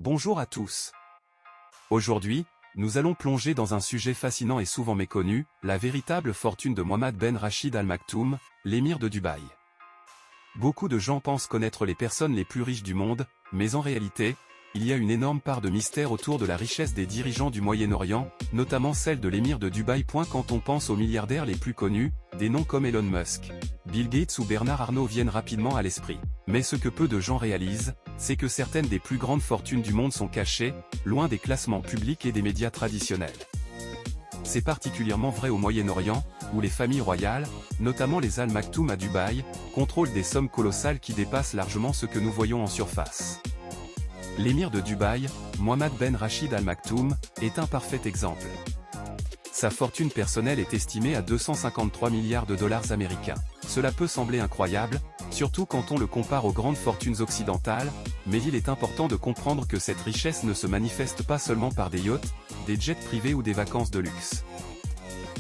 Bonjour à tous. Aujourd'hui, nous allons plonger dans un sujet fascinant et souvent méconnu, la véritable fortune de Mohammed Ben Rachid Al Maktoum, l'émir de Dubaï. Beaucoup de gens pensent connaître les personnes les plus riches du monde, mais en réalité, il y a une énorme part de mystère autour de la richesse des dirigeants du Moyen-Orient, notamment celle de l'émir de Dubaï. Quand on pense aux milliardaires les plus connus, des noms comme Elon Musk, Bill Gates ou Bernard Arnault viennent rapidement à l'esprit. Mais ce que peu de gens réalisent, c'est que certaines des plus grandes fortunes du monde sont cachées, loin des classements publics et des médias traditionnels. C'est particulièrement vrai au Moyen-Orient, où les familles royales, notamment les Al Maktoum à Dubaï, contrôlent des sommes colossales qui dépassent largement ce que nous voyons en surface. L'émir de Dubaï, Mohammed Ben Rachid Al Maktoum, est un parfait exemple. Sa fortune personnelle est estimée à 253 milliards de dollars américains. Cela peut sembler incroyable, surtout quand on le compare aux grandes fortunes occidentales, mais il est important de comprendre que cette richesse ne se manifeste pas seulement par des yachts, des jets privés ou des vacances de luxe.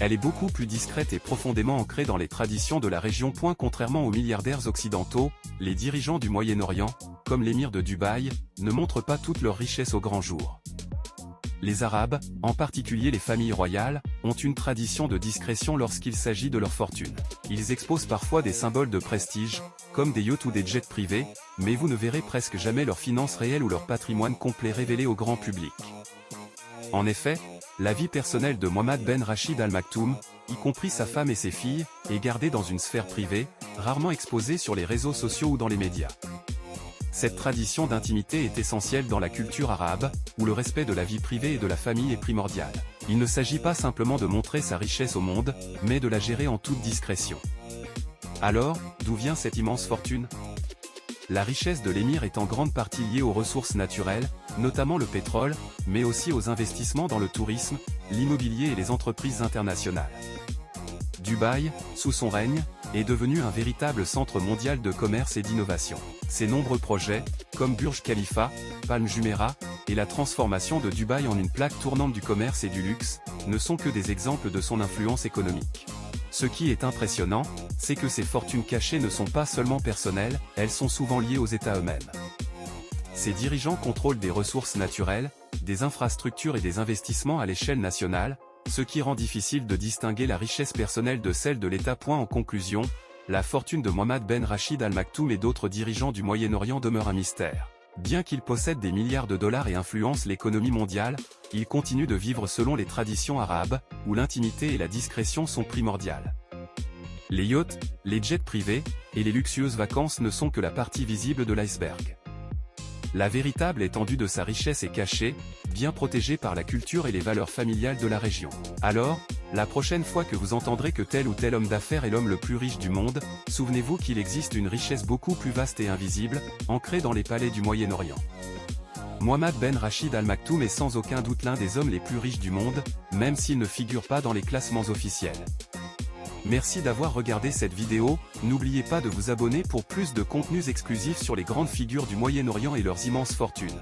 Elle est beaucoup plus discrète et profondément ancrée dans les traditions de la région. Contrairement aux milliardaires occidentaux, les dirigeants du Moyen-Orient, comme l'émir de Dubaï, ne montrent pas toute leur richesse au grand jour. Les Arabes, en particulier les familles royales, ont une tradition de discrétion lorsqu'il s'agit de leur fortune. Ils exposent parfois des symboles de prestige, comme des yachts ou des jets privés, mais vous ne verrez presque jamais leurs finances réelles ou leur patrimoine complet révélés au grand public. En effet, la vie personnelle de Mohammed Ben Rachid Al Maktoum, y compris sa femme et ses filles, est gardée dans une sphère privée, rarement exposée sur les réseaux sociaux ou dans les médias. Cette tradition d'intimité est essentielle dans la culture arabe, où le respect de la vie privée et de la famille est primordial. Il ne s'agit pas simplement de montrer sa richesse au monde, mais de la gérer en toute discrétion. Alors, d'où vient cette immense fortune ? La richesse de l'émir est en grande partie liée aux ressources naturelles, notamment le pétrole, mais aussi aux investissements dans le tourisme, l'immobilier et les entreprises internationales. Dubaï, sous son règne, est devenu un véritable centre mondial de commerce et d'innovation. Ses nombreux projets, comme Burj Khalifa, Palm Jumeirah, et la transformation de Dubaï en une plaque tournante du commerce et du luxe, ne sont que des exemples de son influence économique. Ce qui est impressionnant, c'est que ces fortunes cachées ne sont pas seulement personnelles, elles sont souvent liées aux États eux-mêmes. Ces dirigeants contrôlent des ressources naturelles, des infrastructures et des investissements à l'échelle nationale, ce qui rend difficile de distinguer la richesse personnelle de celle de l'État. En conclusion, la fortune de Mohammed Ben Rachid Al Maktoum et d'autres dirigeants du Moyen-Orient demeure un mystère. Bien qu'ils possèdent des milliards de dollars et influencent l'économie mondiale, ils continuent de vivre selon les traditions arabes, où l'intimité et la discrétion sont primordiales. Les yachts, les jets privés, et les luxueuses vacances ne sont que la partie visible de l'iceberg. La véritable étendue de sa richesse est cachée, bien protégée par la culture et les valeurs familiales de la région. Alors, la prochaine fois que vous entendrez que tel ou tel homme d'affaires est l'homme le plus riche du monde, souvenez-vous qu'il existe une richesse beaucoup plus vaste et invisible, ancrée dans les palais du Moyen-Orient. Mohammed Ben Rachid Al Maktoum est sans aucun doute l'un des hommes les plus riches du monde, même s'il ne figure pas dans les classements officiels. Merci d'avoir regardé cette vidéo, n'oubliez pas de vous abonner pour plus de contenus exclusifs sur les grandes figures du Moyen-Orient et leurs immenses fortunes.